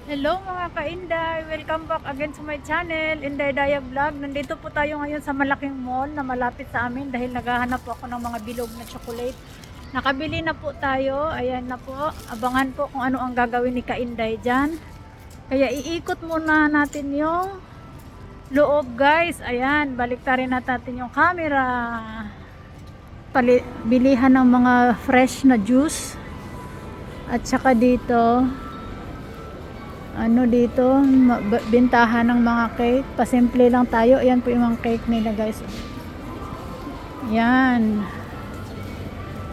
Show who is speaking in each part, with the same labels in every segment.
Speaker 1: Hello mga ka-Inday! Welcome back again to my channel, Inday Daya Vlog. Nandito po tayo ngayon sa malaking mall na malapit sa amin dahil naghahanap po ako ng mga bilog na chocolate. Nakabili na po tayo. Ayan na po. Abangan po kung ano ang gagawin ni ka-Inday dyan. Kaya iikot muna natin yung loob guys. Ayan, baliktarin natin yung camera. Bilihan ng mga fresh na juice. At saka dito dito bintahan ng mga cake, pasimple lang tayo. Ayan po yung mga cake nila guys, yan.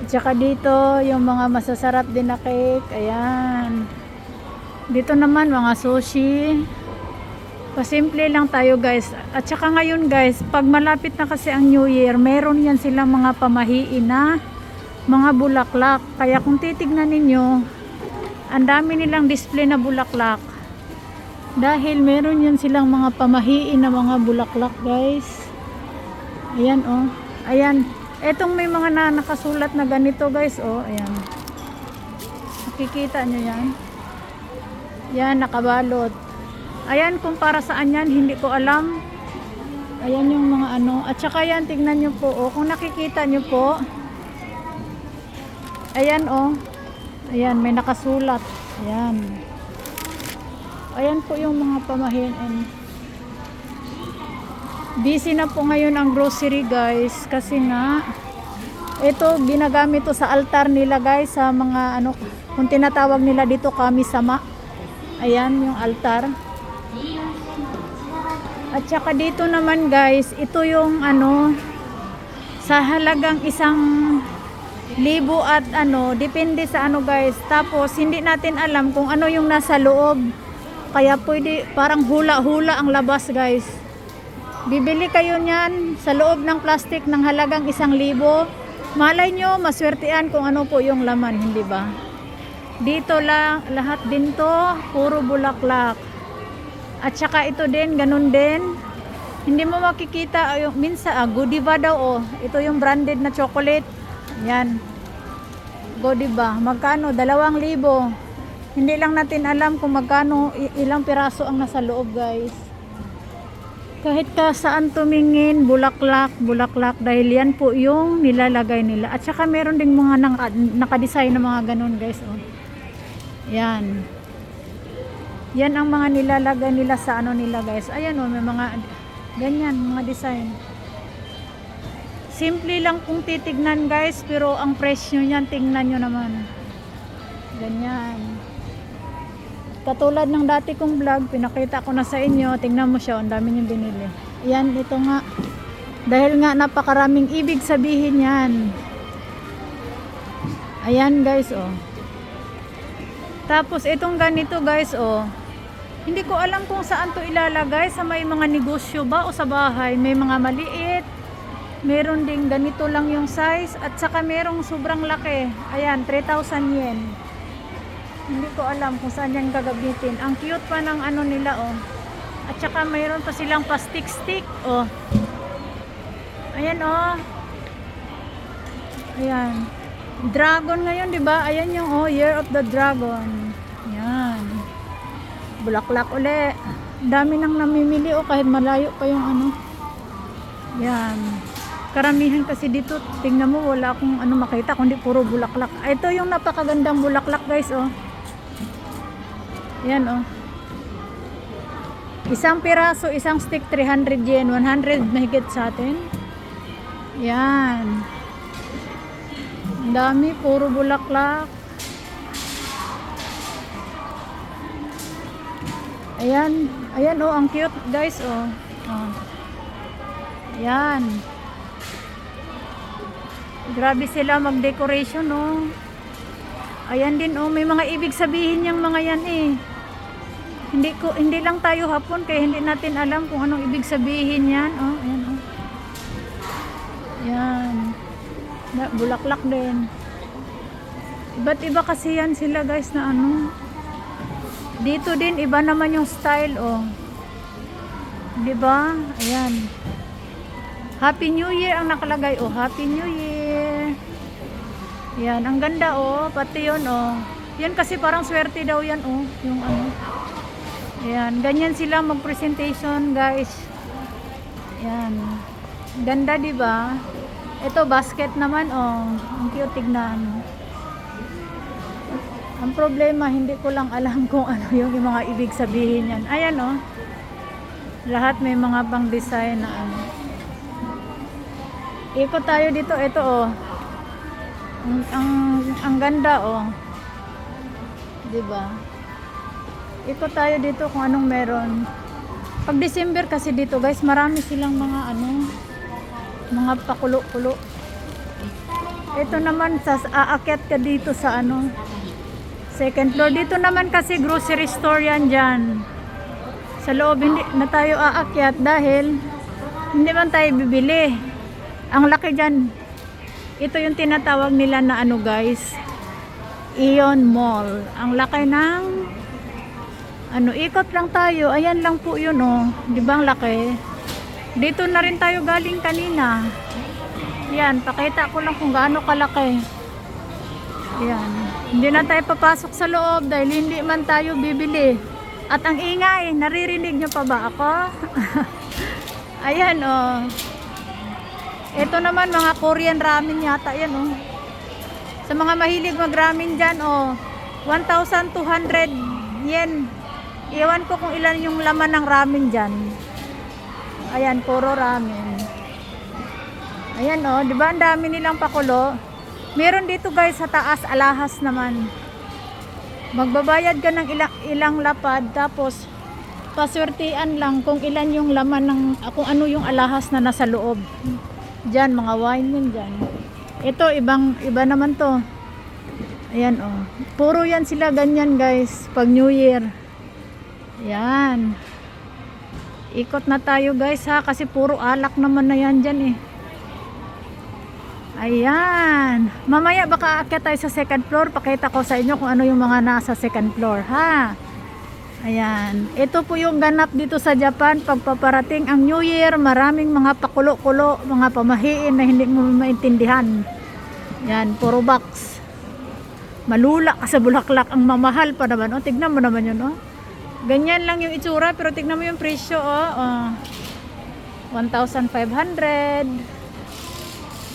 Speaker 1: At saka dito yung mga masasarap din na cake, ayan. Dito naman mga sushi, pasimple lang tayo guys. At saka ngayon guys, pag malapit na kasi ang New Year, meron yan silang mga pamahiin na mga bulaklak. Kaya kung titignan ninyo, ang dami nilang display na bulaklak dahil meron yan silang mga pamahiin na mga bulaklak guys. Ayan oh, ayan, etong may mga nakasulat na ganito guys oh, ayan, nakikita nyo yan, yan nakabalot. Ayan, kung para saan yan hindi ko alam. Ayan yung mga at saka yan, tignan nyo po oh, kung nakikita nyo po, ayan oh, ayan may nakasulat, ayan. Ayan po yung mga pamahiin. Busy na po ngayon ang grocery guys kasi nga ito ginagamit to sa altar nila guys, sa mga kung tinatawag nila dito kami-sama. Ayan yung altar. At saka dito naman guys, ito yung sa halagang 1,000 at depende sa guys. Tapos hindi natin alam kung ano yung nasa loob. Kaya pwede parang hula-hula ang labas guys. Bibili kayo niyan sa loob ng plastic ng halagang 1,000. Malay nyo, maswertean kung ano po yung laman, hindi ba? Dito lang, lahat din to, puro bulaklak. At saka ito din, ganun din. Hindi mo makikita, minsan, Godiva daw oh. Ito yung branded na chocolate. Yan. Godiva. Magkano? 2,000. Hindi lang natin alam kung magkano, ilang piraso ang nasa loob guys. Kahit ka saan tumingin, bulaklak, bulaklak, dahil yan po yung nilalagay nila. At saka meron ding mga nakadesign na mga ganun guys oh. Yan. Yan ang mga nilalagay nila sa nila guys. Ayan oh, may mga ganyan, mga design. Simple lang kung titignan guys, pero ang presyo niyan, tingnan nyo naman. Ganyan. Katulad ng dati kong vlog, pinakita ko na sa inyo, tingnan mo siya, ang dami niyong binili. Yan, ito nga. Dahil nga napakaraming ibig sabihin yan. Ayan guys oh. Tapos itong ganito guys oh. Hindi ko alam kung saan to ilalagay, sa may mga negosyo ba o sa bahay. May mga maliit. Meron ding ganito lang yung size, at saka merong sobrang laki. Ayan, 3,000 yen. Hindi ko alam kung saan yan gagamitin. Ang cute pa ng nila oh. At saka mayroon pa silang pa-stick oh. Ayan oh. Ayan. Dragon ngayon, 'di ba? Ayan yung Year of the Dragon. Ayan. Bulaklak uli. Dami nang namimili oh, kahit malayo pa yung Ayan. Karamihan kasi dito, tingnan mo, wala akong makita kundi puro bulaklak. Ito yung napakagandang bulaklak guys oh. Yan oh. Isang piraso, isang stick 300 yen, 100 mahigit sa atin. Yan. Ang dami, puro bulaklak. Ayan, ayan oh, ang cute guys oh. Oh. Yan. Grabe sila mag-decoration oh. Ayan din oh, may mga ibig sabihin yung mga yan eh. Hindi lang tayo Hapon, kaya hindi natin alam kung anong ibig sabihin yan oh. Ayan oh. Yan. Bulaklak din. Iba't iba kasi yan sila guys na Dito din iba naman yung style oh. 'Di ba? Ayan. Happy New Year ang nakalagay oh. Happy New Year. Yan, ang ganda oh, pati yun oh. Yan kasi parang swerte daw yan oh, yung Ayan, ganyan sila mag-presentation, guys. Ayan. Ganda, 'di ba? Ito basket naman, oh. Ang cute tignan. Ang problema, hindi ko lang alam kung ano yung mga ibig sabihin yan. Ayan, oh. Lahat may mga pang-design na ano. Ikot tayo dito, ito, oh. Ang ganda, oh. 'Di ba? Ikot tayo dito kung anong meron. Pag December kasi dito, guys, marami silang mga ano, mga pakulo-kulo. Ito naman aakyat ka dito sa ano, second floor. Dito naman kasi grocery store yan dyan. Sa loob hindi na tayo aakyat dahil hindi man tayo bibili. Ang laki dyan. Ito yung tinatawag nila na ano, guys, Ion Mall. Ang laki ng ano, ikot lang tayo. Ayan lang po yun, oh. Di ba ang laki? Dito na rin tayo galing kanina. Yan, pakita ko lang kung gaano kalaki. Yan. Hindi na tayo papasok sa loob dahil hindi man tayo bibili. At ang ingay, naririnig nyo pa ba ako? Ayan, oh. Ito naman mga Korean ramen yata yan, oh. Sa mga mahilig mag-ramen dyan, oh. 1,200 yen. Iwan ko kung ilan yung laman ng ramen dyan. Ayan, puro ramen. Ayan, oh, di ba ang dami nilang pakulo? Meron dito, guys, sa taas, alahas naman. Magbabayad ka ng ilang lapad, tapos paswertian lang kung ilan yung laman ng, kung ano yung alahas na nasa loob. Diyan, mga wine yun dyan. Ito, iba naman to. Ayan, oh. Puro yan sila ganyan, guys, pag New Year. Yan. Ikot na tayo, guys, ha, kasi puro alak naman na yan dyan, eh. Ayan. Mamaya baka aakyat tayo sa second floor. Pakita ko sa inyo kung ano yung mga nasa second floor, ha. Ayan. Ito po yung ganap dito sa Japan. Pagpaparating ang New Year, maraming mga pakulo-kulo, mga pamahiin na hindi mo maintindihan. Yan, puro box. Malula ka sa bulaklak. Ang mamahal pa naman. O, tignan mo naman yun, o. Ganyan lang yung itsura, pero tignan mo yung presyo, oh. 1,500.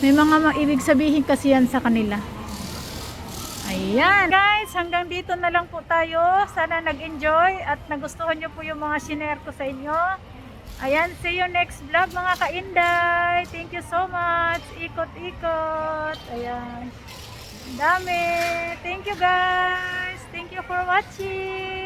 Speaker 1: May mga maibig sabihin kasi yan sa kanila. Ayan. Guys, hanggang dito na lang po tayo. Sana nag-enjoy at nagustuhan nyo po yung mga shinare ko sa inyo. Ayan, see you next vlog mga ka-Inday. Thank you so much. Ikot-ikot. Ayan. Dami. Thank you, guys. Thank you for watching.